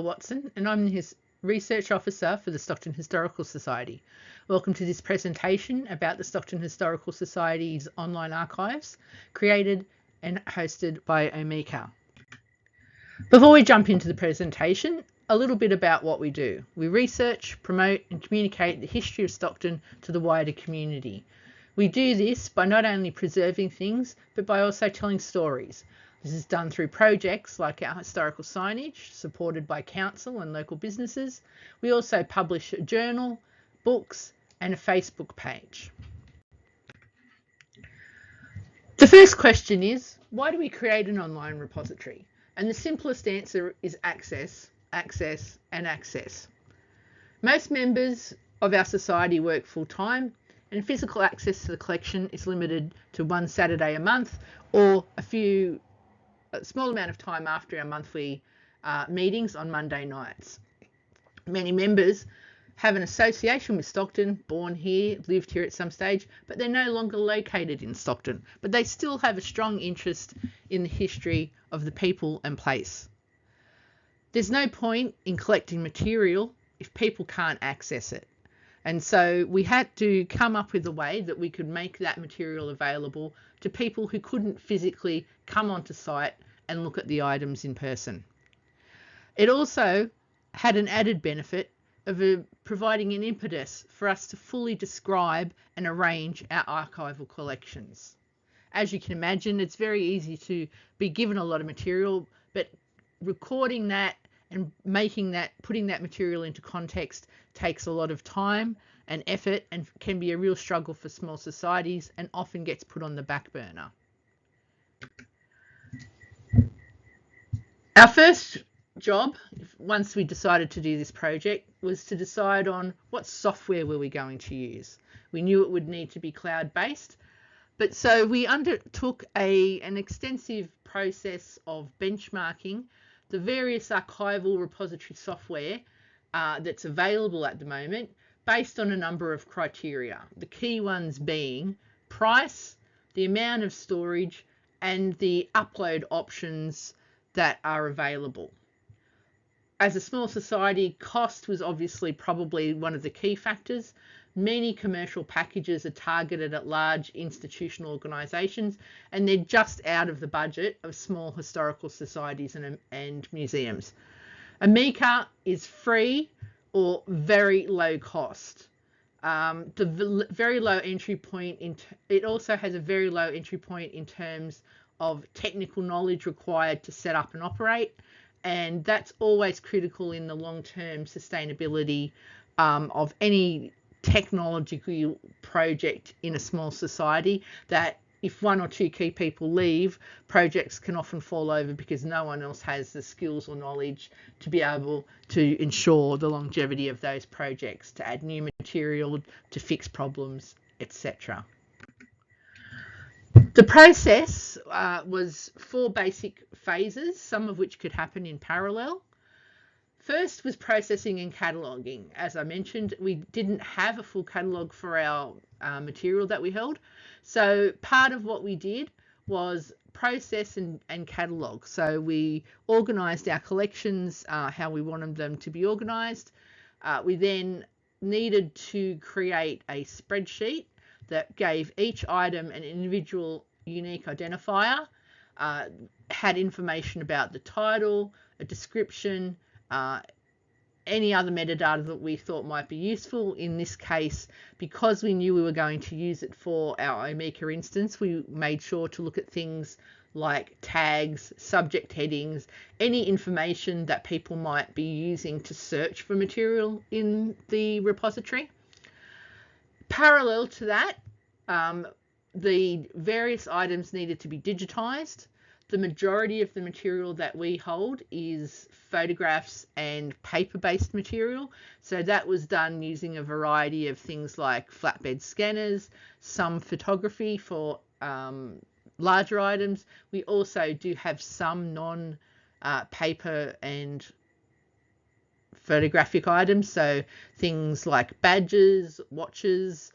Watson, and I'm his Research Officer for the Stockton Historical Society. Welcome to this presentation about the Stockton Historical Society's online archives, created and hosted by Omeka. Before we jump into the presentation, a little bit about what we do. We research, promote and communicate the history of Stockton to the wider community. We do this by not only preserving things, but by also telling stories. This is done through projects like our historical signage, supported by council and local businesses. We also publish a journal, books, and a Facebook page. The first question is, why do we create an online repository? And the simplest answer is access, access, and access. Most members of our society work full-time, and physical access to the collection is limited to one Saturday a month or a small amount of time after our monthly meetings on Monday nights. Many members have an association with Stockton, born here, lived here at some stage, but they're no longer located in Stockton, but they still have a strong interest in the history of the people and place. There's no point in collecting material if people can't access it. And so we had to come up with a way that we could make that material available to people who couldn't physically come onto site and look at the items in person. It also had an added benefit of providing an impetus for us to fully describe and arrange our archival collections. As you can imagine, it's very easy to be given a lot of material, but recording that and putting that material into context takes a lot of time and effort and can be a real struggle for small societies and often gets put on the back burner. Our first job, once we decided to do this project, was to decide on what software were we going to use. We knew it would need to be cloud-based, but so we undertook an extensive process of benchmarking the various archival repository software that's available at the moment based on a number of criteria. The key ones being price, the amount of storage, and the upload options that are available. As a small society, cost was obviously probably one of the key factors. Many commercial packages are targeted at large institutional organisations, and they're just out of the budget of small historical societies and museums. Omeka is free or very low cost. Very low entry point. It also has a very low entry point in terms of technical knowledge required to set up and operate, and that's always critical in the long-term sustainability of any technological project in a small society, that if one or two key people leave, projects can often fall over because no one else has the skills or knowledge to be able to ensure the longevity of those projects, to add new material, to fix problems, etc. The process was 4 basic phases, some of which could happen in parallel. First was processing and cataloguing. As I mentioned, we didn't have a full catalogue for our material that we held. So part of what we did was process and catalogue. So we organised our collections, how we wanted them to be organised. We then needed to create a spreadsheet that gave each item an individual unique identifier, had information about the title, a description, any other metadata that we thought might be useful. In this case, because we knew we were going to use it for our Omeka instance, we made sure to look at things like tags, subject headings, any information that people might be using to search for material in the repository. Parallel to that, the various items needed to be digitised. The majority of the material that we hold is photographs and paper-based material. So that was done using a variety of things like flatbed scanners, some photography for larger items. We also do have some non-paper and photographic items, so things like badges, watches,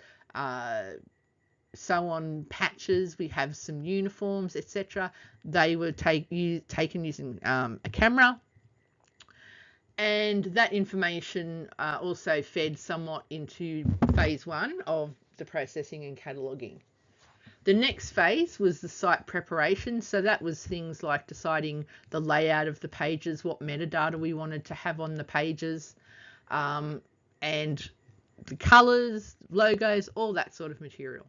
so on, patches. We have some uniforms, etc. They were taken using a camera. And that information also fed somewhat into phase 1 of the processing and cataloguing. The next phase was the site preparation. So that was things like deciding the layout of the pages, what metadata we wanted to have on the pages, and the colors, logos, all that sort of material.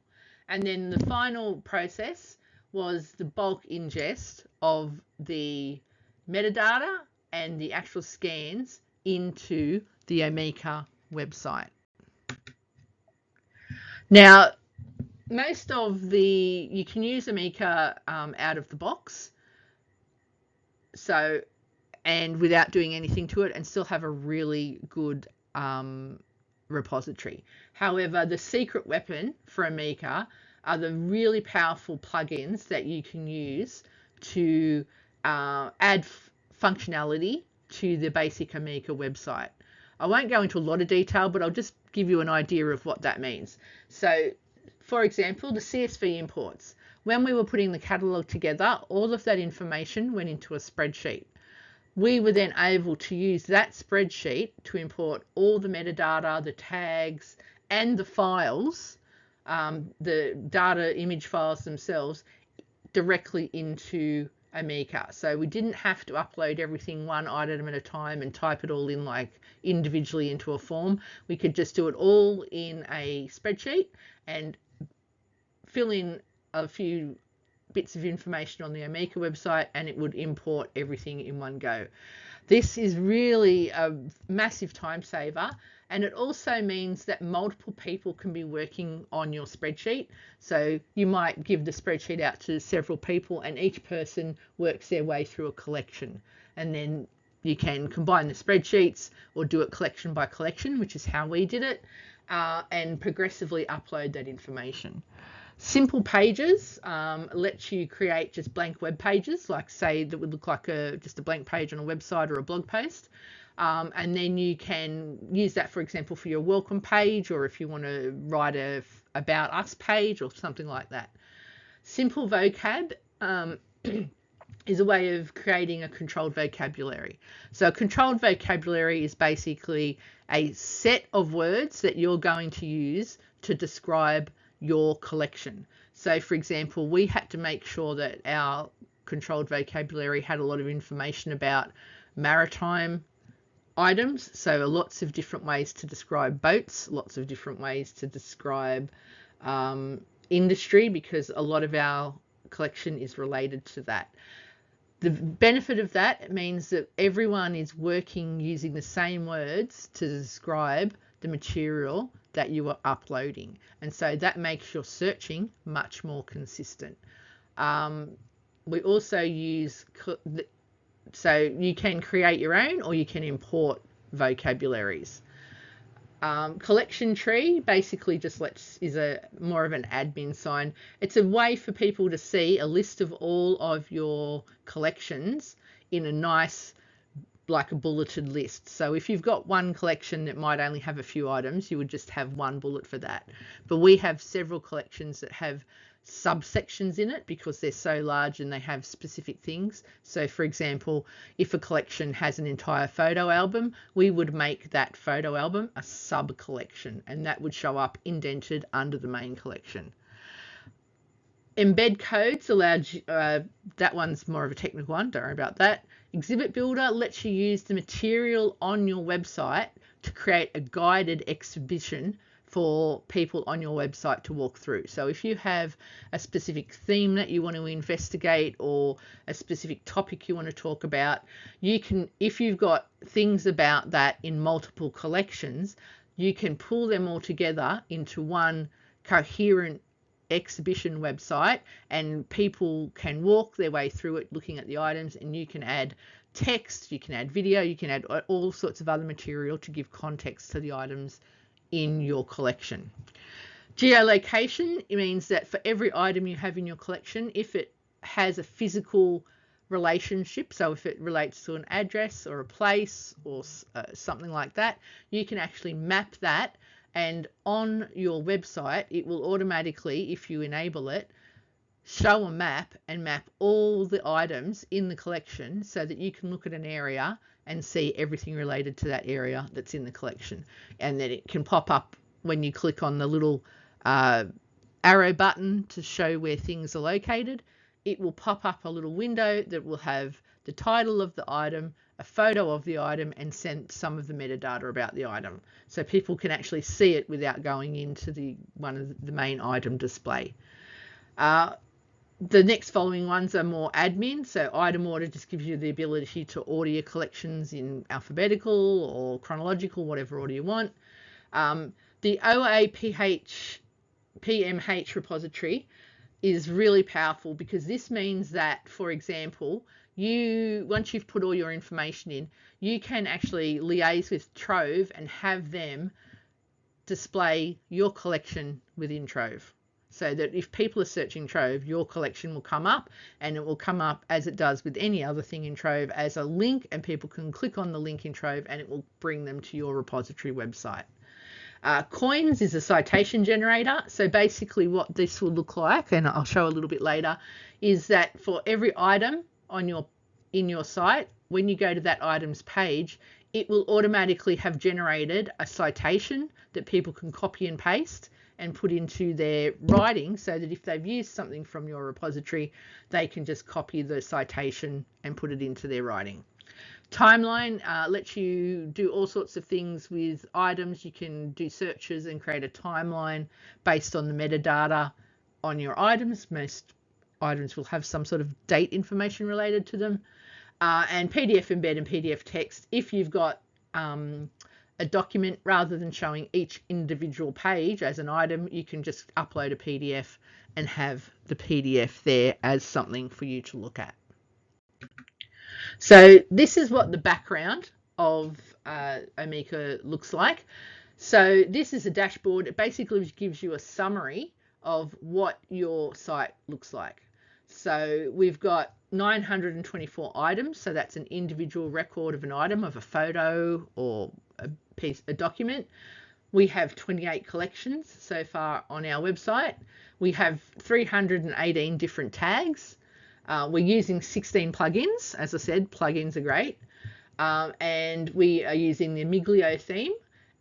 And then the final process was the bulk ingest of the metadata and the actual scans into the Omeka website. Now, most of you can use Omeka out of the box, so, and without doing anything to it, and still have a really good repository. However, the secret weapon for Omeka are the really powerful plugins that you can use to add functionality to the basic Omeka website. I won't go into a lot of detail, but I'll just give you an idea of what that means. So, for example, the CSV imports. When we were putting the catalogue together, all of that information went into a spreadsheet. We were then able to use that spreadsheet to import all the metadata, the tags, and the files, the data image files themselves, directly into Omeka. So we didn't have to upload everything one item at a time and type it all in like individually into a form. We could just do it all in a spreadsheet and fill in a few bits of information on the Omeka website, and it would import everything in one go. This is really a massive time saver, and it also means that multiple people can be working on your spreadsheet. So you might give the spreadsheet out to several people, and each person works their way through a collection, and then you can combine the spreadsheets or do it collection by collection, which is how we did it, and progressively upload that information. Simple pages lets you create just blank web pages, like say that would look like just a blank page on a website or a blog post. And then you can use that, for example, for your welcome page, or if you want to write a about us page or something like that. Simple vocab is a way of creating a controlled vocabulary. So a controlled vocabulary is basically a set of words that you're going to use to describe your collection. So for example, we had to make sure that our controlled vocabulary had a lot of information about maritime items, so lots of different ways to describe boats, lots of different ways to describe industry, because a lot of our collection is related to that. The benefit of that means that everyone is working using the same words to describe the material that you are uploading, and so that makes your searching much more consistent. We also use, so you can create your own or you can import vocabularies. Collection tree basically just is more of an admin sign. It's a way for people to see a list of all of your collections in a nice, like a bulleted list. So if you've got one collection that might only have a few items, you would just have one bullet for that. But we have several collections that have subsections in it because they're so large and they have specific things. So for example, if a collection has an entire photo album, we would make that photo album a sub collection, and that would show up indented under the main collection. Embed codes allowed, that one's more of a technical one, don't worry about that. Exhibit Builder lets you use the material on your website to create a guided exhibition for people on your website to walk through. So if you have a specific theme that you want to investigate or a specific topic you want to talk about, you can, if you've got things about that in multiple collections, you can pull them all together into one coherent exhibition website, and people can walk their way through it looking at the items, and you can add text, you can add video, you can add all sorts of other material to give context to the items in your collection. Geolocation, it means that for every item you have in your collection, if it has a physical relationship, so if it relates to an address or a place or something like that, you can actually map that, and on your website it will automatically, if you enable it, show a map and map all the items in the collection so that you can look at an area and see everything related to that area that's in the collection. And then it can pop up when you click on the little arrow button to show where things are located. It will pop up a little window that will have the title of the item, a photo of the item, and send some of the metadata about the item, so people can actually see it without going into one of the main item display. The next following ones are more admin. So item order just gives you the ability to order your collections in alphabetical or chronological, whatever order you want. The OAPH PMH repository is really powerful, because this means that, for example, once you've put all your information in, you can actually liaise with Trove and have them display your collection within Trove, so that if people are searching Trove, your collection will come up, and it will come up, as it does with any other thing in Trove, as a link, and people can click on the link in Trove and it will bring them to your repository website. Coins is a citation generator. So basically what this will look like, and I'll show a little bit later, is that for every item in your site, when you go to that item's page, it will automatically have generated a citation that people can copy and paste and put into their writing, so that if they've used something from your repository, they can just copy the citation and put it into their writing. Timeline lets you do all sorts of things with items. You can do searches and create a timeline based on the metadata on your items. Most items will have some sort of date information related to them. And PDF embed and PDF text. If you've got a document, rather than showing each individual page as an item, you can just upload a PDF and have the PDF there as something for you to look at. So this is what the background of Omeka looks like. So this is a dashboard. It basically gives you a summary of what your site looks like. So we've got 924 items. So that's an individual record of an item, of a photo or a document. We have 28 collections so far on our website. We have 318 different tags. We're using 16 plugins. As I said, plugins are great. And we are using the Miglio theme,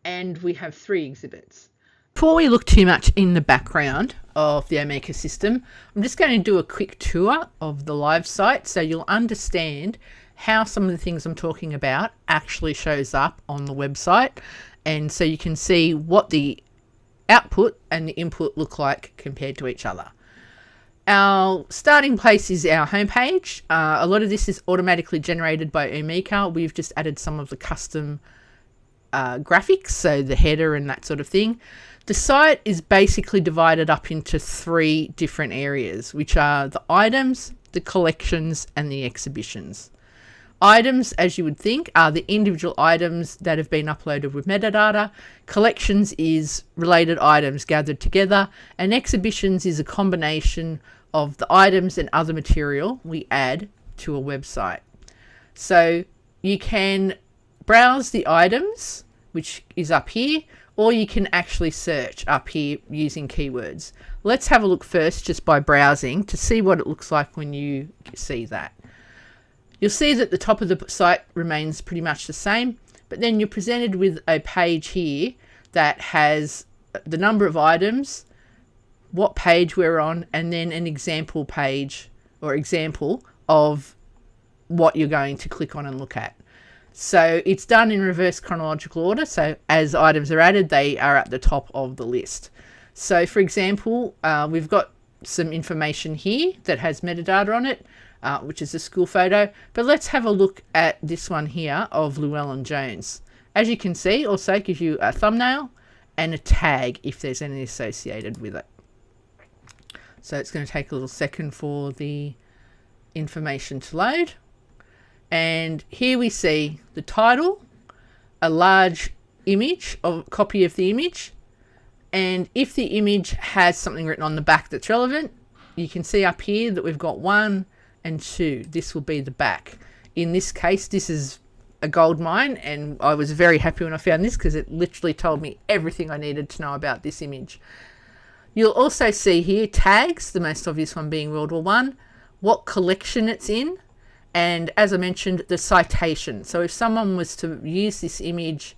and we have 3 exhibits. Before we look too much in the background of the Omeka system, I'm just going to do a quick tour of the live site so you'll understand how some of the things I'm talking about actually shows up on the website, and so you can see what the output and the input look like compared to each other. Our starting place is our homepage. A lot of this is automatically generated by Omeka. We've just added some of the custom graphics, so the header and that sort of thing. The site is basically divided up into 3 different areas, which are the items, the collections, and the exhibitions. Items, as you would think, are the individual items that have been uploaded with metadata. Collections is related items gathered together, and exhibitions is a combination of the items and other material we add to a website. So you can browse the items, which is up here, or you can actually search up here using keywords. Let's have a look first just by browsing to see what it looks like when you see that. You'll see that the top of the site remains pretty much the same, but then you're presented with a page here that has the number of items, what page we're on, and then an example page or example of what you're going to click on and look at. So it's done in reverse chronological order. So as items are added, they are at the top of the list. So for example, we've got some information here that has metadata on it, which is a school photo. But let's have a look at this one here of Llewellyn Jones. As you can see, also gives you a thumbnail and a tag if there's any associated with it. So it's going to take a little second for the information to load. And here we see the title, a large image, or copy of the image. And if the image has something written on the back that's relevant, you can see up here that we've got 1 and 2. This will be the back. In this case, this is a gold mine, and I was very happy when I found this because it literally told me everything I needed to know about this image. You'll also see here tags, the most obvious one being World War I, what collection it's in, and as I mentioned, the citation. So if someone was to use this image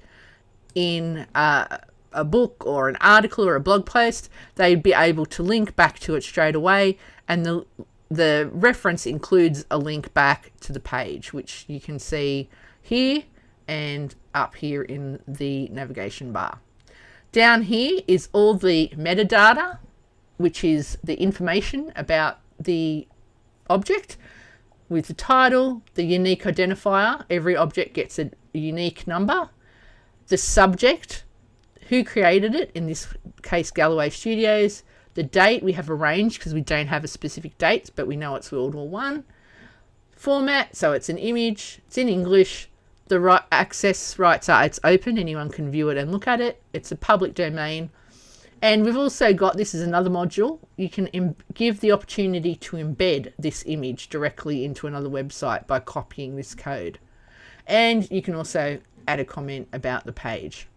in a book or an article or a blog post, they'd be able to link back to it straight away, and the reference includes a link back to the page, which you can see here and up here in the navigation bar. Down here is all the metadata, which is the information about the object, with the title, the unique identifier. Every object gets a unique number, the subject, who created it, in this case Galloway Studios, the date. We have a range because we don't have a specific date, but we know it's World War One. Format, so it's an image, it's in English. The access rights are it's open, anyone can view it and look at it. It's a public domain. And we've also got, this is another module, you can give the opportunity to embed this image directly into another website by copying this code. And you can also add a comment about the page.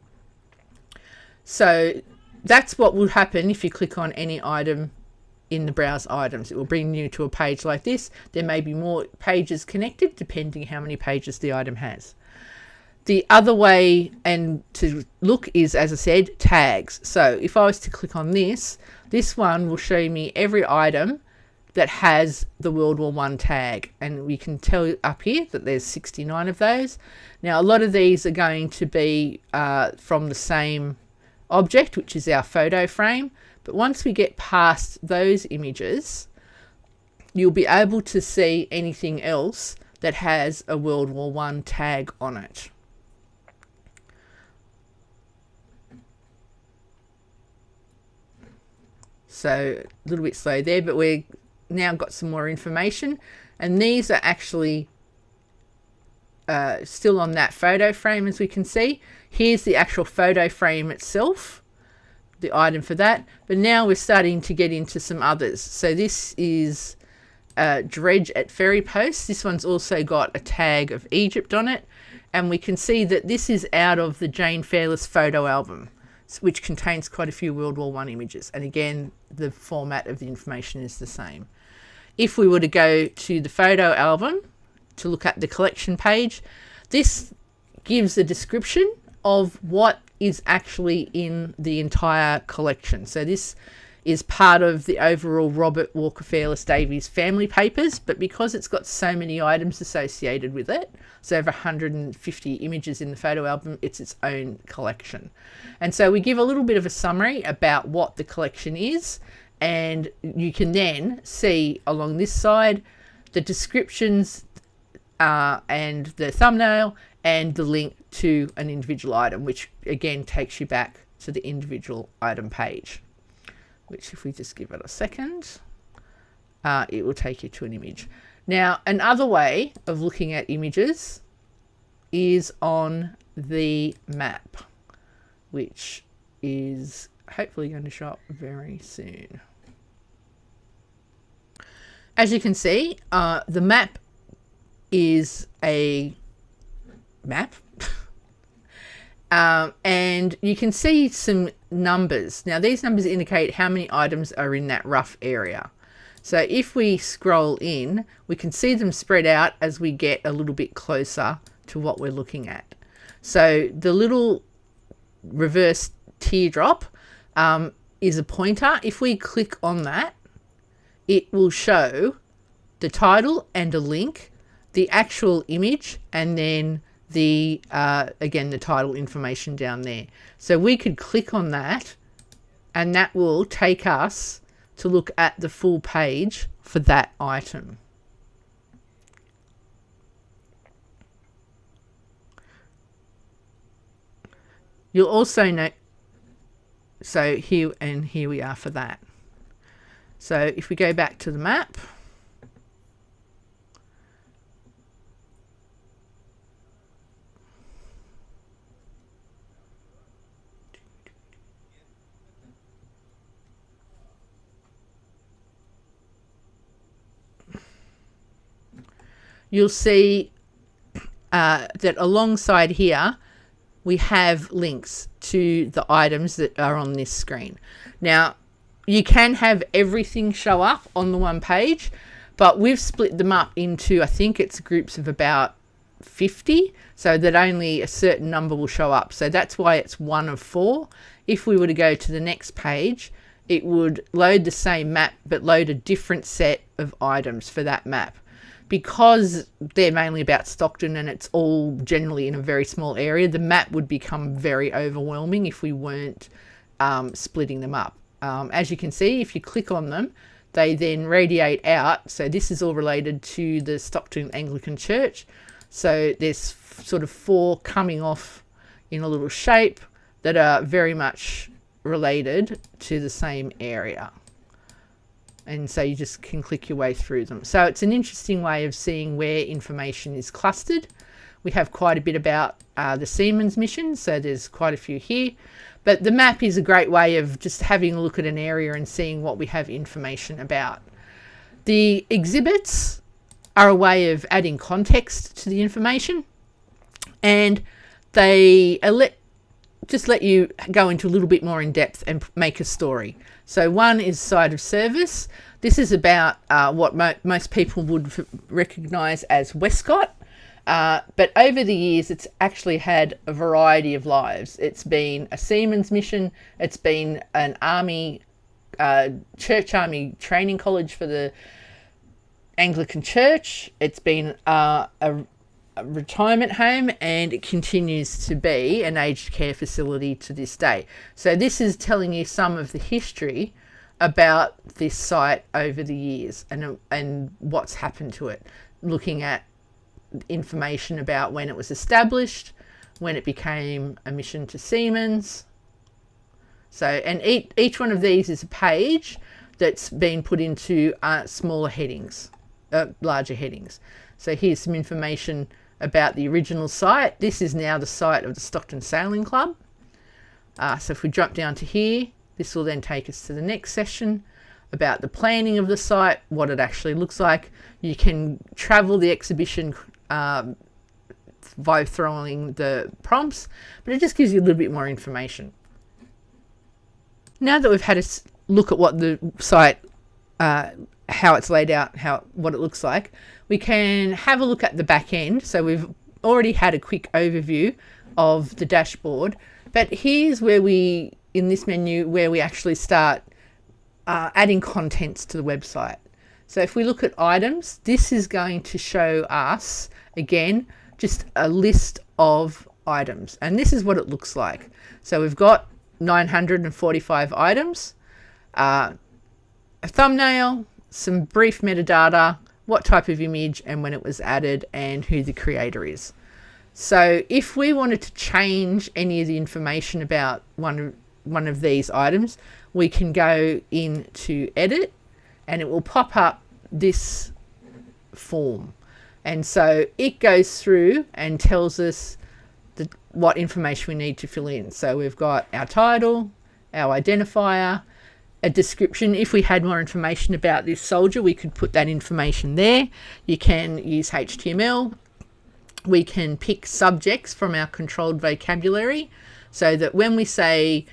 So that's what will happen if you click on any item in the browse items. It will bring you to a page like this. There may be more pages connected depending how many pages the item has. The other way and to look is, as I said, tags. So if I was to click on this one will show me every item that has the World War I tag, and we can tell up here that there's 69 of those. Now a lot of these are going to be from the same object, which is our photo frame, but once we get past those images, you'll be able to see anything else that has a World War I tag on it. So a little bit slow there, but we've now got some more information, and these are actually still on that photo frame, as we can see. Here's the actual photo frame itself, the item for that, but now we're starting to get into some others. So this is Dredge at Ferry Post. This one's also got a tag of Egypt on it, and we can see that this is out of the Jane Fairless photo album, which contains quite a few World War I images, and again the format of the information is the same. If we were to go to the photo album to look at the collection page, this gives a description of what is actually in the entire collection. So this is part of the overall Robert Walker Fairless Davies family papers, but because it's got so many items associated with it, so over 150 images in the photo album, it's its own collection. And so we give a little bit of a summary about what the collection is, and you can then see along this side the descriptions and the thumbnail and the link to an individual item, which again takes you back to the individual item page, which if we just give it a second, it will take you to an image. Now, another way of looking at images is on the map, which is hopefully going to show up very soon. As you can see, the map is a map and you can see some numbers. Now these numbers indicate how many items are in that rough area. So if we scroll in, we can see them spread out as we get a little bit closer to what we're looking at. So the little reverse teardrop is a pointer. If we click on that, it will show the title and a link, the actual image, and then the again the title information down there. So we could click on that and that will take us to look at the full page for that item. You'll also note, so here we are for that. So if we go back to the map, you'll see that alongside here we have links to the items that are on this screen. Now you can have everything show up on the one page, but we've split them up into, I think it's groups of about 50, so that only a certain number will show up. So that's why it's 1 of 4. If we were to go to the next page, it would load the same map but load a different set of items for that map. Because they're mainly about Stockton and it's all generally in a very small area, the map would become very overwhelming if we weren't splitting them up. As you can see, if you click on them, they then radiate out. So this is all related to the Stockton Anglican Church. So there's sort of 4 coming off in a little shape that are very much related to the same area. And so you just can click your way through them. So it's an interesting way of seeing where information is clustered. We have quite a bit about the Siemens mission, so there's quite a few here. But the map is a great way of just having a look at an area and seeing what we have information about. The exhibits are a way of adding context to the information, and they just let you go into a little bit more in depth and make a story. So one is site of service. This is about what most people would recognise as Westcott. But over the years, it's actually had a variety of lives. It's been a Siemens mission. It's been an army, church army training college for the Anglican Church. It's been a retirement home, and it continues to be an aged care facility to this day. So this is telling you some of the history about this site over the years and what's happened to it, looking at information about when it was established, when it became a mission to Siemens. So, and each one of these is a page that's been put into smaller headings, larger headings. So here's some information about the original site. This is now the site of the Stockton Sailing Club. So if we drop down to here, this will then take us to the next session about the planning of the site, what it actually looks like. You can travel the exhibition by throwing the prompts, but it just gives you a little bit more information. Now that we've had a look at what the site, how it's laid out, what it looks like, we can have a look at the back end. So we've already had a quick overview of the dashboard, but here's where in this menu, where we actually start adding contents to the website. So if we look at items, this is going to show us, again, just a list of items. And this is what it looks like. So we've got 945 items, a thumbnail, some brief metadata, what type of image and when it was added, and who the creator is. So if we wanted to change any of the information about one of these items, we can go into edit and it will pop up this form. And so it goes through and tells us what information we need to fill in. So we've got our title, our identifier, a description. If we had more information about this soldier, we could put that information there. You can use HTML. We can pick subjects from our controlled vocabulary so that when we say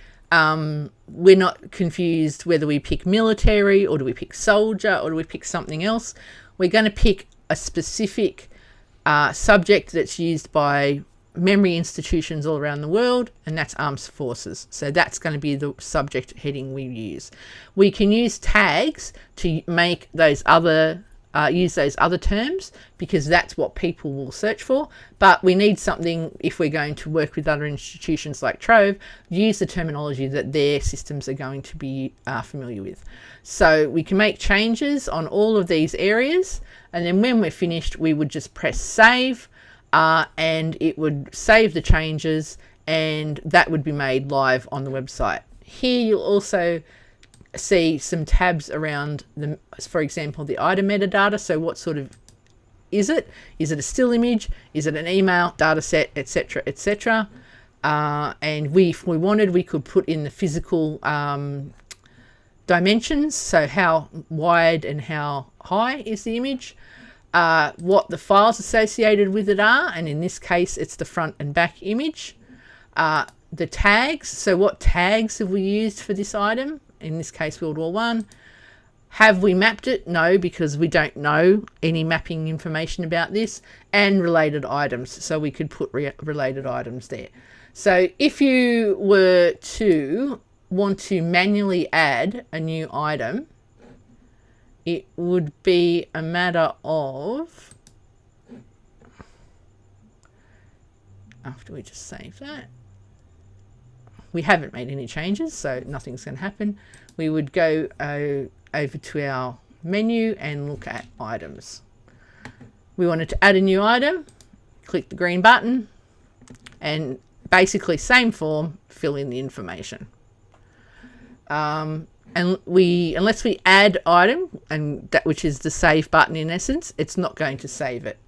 we're not confused whether we pick military or do we pick soldier or do we pick something else. We're going to pick a specific subject that's used by memory institutions all around the world, and that's armed forces. So that's going to be the subject heading we use. We can use tags to make those other use those other terms because that's what people will search for, but we need something, if we're going to work with other institutions like Trove, use the terminology that their systems are going to be familiar with. So we can make changes on all of these areas, and then when we're finished we would just press save, and it would save the changes, and that would be made live on the website. Here you'll also see some tabs around for example, the item metadata. So what sort of is it? Is it a still image? Is it an email, data set, etc., etc.? And if we wanted, we could put in the physical dimensions. So how wide and how high is the image? What the files associated with it are, and in this case it's the front and back image. The tags, so what tags have we used for this item? In this case, World War I. Have we mapped it? No, because we don't know any mapping information about this. And related items, so we could put related items there. So if you were to want to manually add a new item, it would be a matter of, after we just save that, we haven't made any changes, so nothing's going to happen. We would go over to our menu and look at items. We wanted to add a new item, click the green button, and basically same form, fill in the information. And unless we add item, and that, which is the save button in essence, it's not going to save it.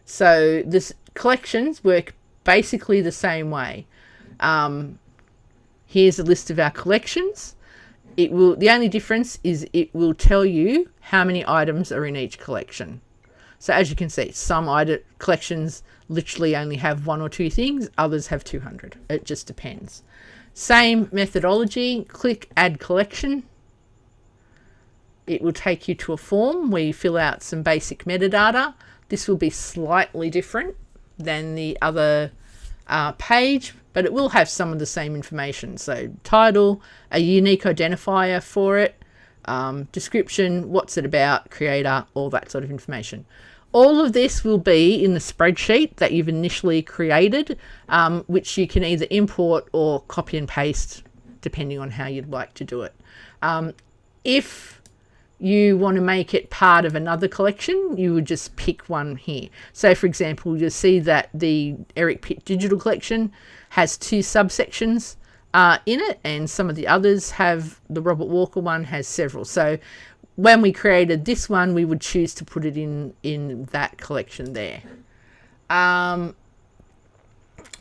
So this collections work basically the same way. Here's a list of our collections. It will, the only difference is it will tell you how many items are in each collection. So as you can see, some collections literally only have 1 or 2 things, others have 200. It just depends. Same methodology, click add collection. It will take you to a form where you fill out some basic metadata. This will be slightly different than the other page, but it will have some of the same information. So title, a unique identifier for it, description, what's it about, creator, all that sort of information. All of this will be in the spreadsheet that you've initially created, which you can either import or copy and paste, depending on how you'd like to do it. If you want to make it part of another collection, you would just pick one here. So for example, you'll see that the Eric Pitt digital collection has 2 subsections in it, and some of the others have, the Robert Walker one has several. So when we created this one, we would choose to put it in that collection there.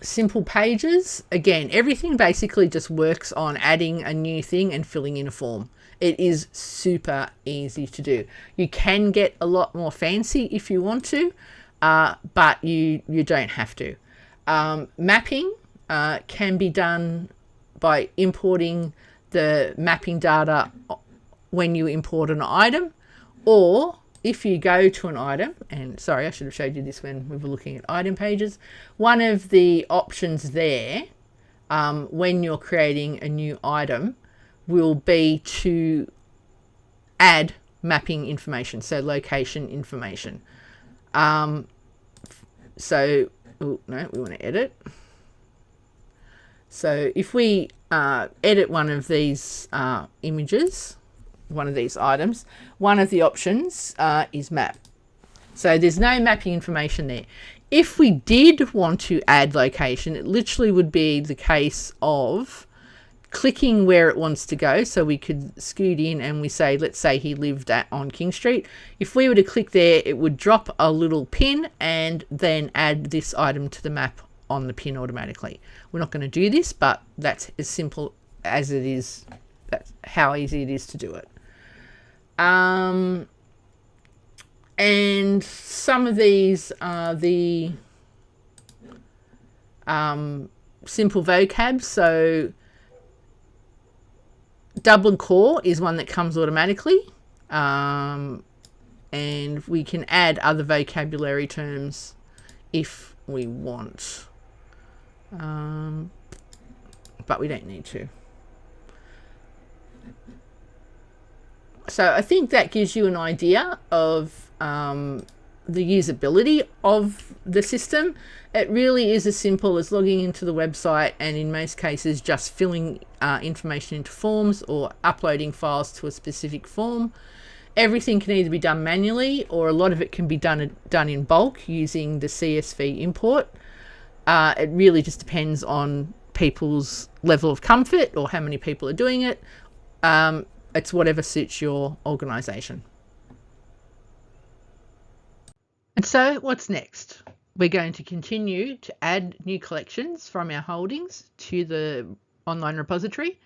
Simple pages, again, everything basically just works on adding a new thing and filling in a form. It is super easy to do. You can get a lot more fancy if you want to, but you don't have to. Mapping can be done by importing the mapping data when you import an item, or if you go to an item, and sorry, I should have showed you this when we were looking at item pages. One of the options there, when you're creating a new item, will be to add mapping information, so location information. So, oh, no, we want to edit. So if we edit one of these images, one of these items, one of the options is map. So there's no mapping information there. If we did want to add location, it literally would be the case of clicking where it wants to go. So we could scoot in and we say, let's say he lived on King Street. If we were to click there, it would drop a little pin and then add this item to the map on the pin automatically. We're not going to do this, but that's as simple as it is. That's how easy it is to do it. And some of these are the simple vocab. So Dublin Core is one that comes automatically, and we can add other vocabulary terms if we want, but we don't need to. So I think that gives you an idea of the usability of the system. It really is as simple as logging into the website and in most cases just filling information into forms or uploading files to a specific form. Everything can either be done manually or a lot of it can be done in bulk using the CSV import. It really just depends on people's level of comfort or how many people are doing it. It's whatever suits your organisation. And so what's next? We're going to continue to add new collections from our holdings to the online repository,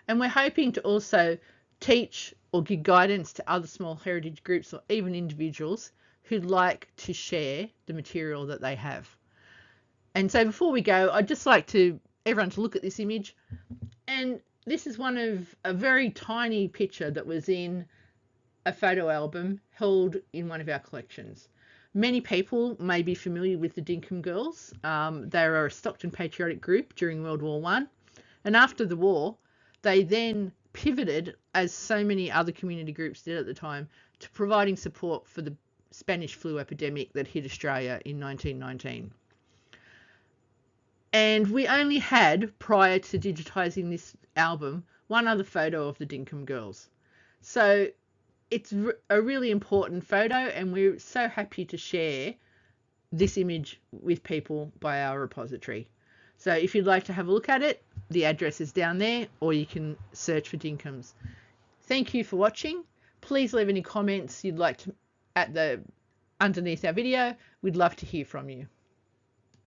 and we're hoping to also teach or give guidance to other small heritage groups or even individuals who'd like to share the material that they have. And so before we go, I'd just like everyone to look at this image, and this is one of a very tiny picture that was in a photo album held in one of our collections. Many people may be familiar with the Dinkum Girls. They were a Stockton patriotic group during World War One, and after the war, they then pivoted, as so many other community groups did at the time, to providing support for the Spanish flu epidemic that hit Australia in 1919. And we only had, prior to digitising this album, one other photo of the Dinkum Girls. So it's a really important photo, and we're so happy to share this image with people by our repository. So if you'd like to have a look at it, the address is down there, or you can search for Dinkums. Thank you for watching. Please leave any comments you'd like to underneath our video. We'd love to hear from you.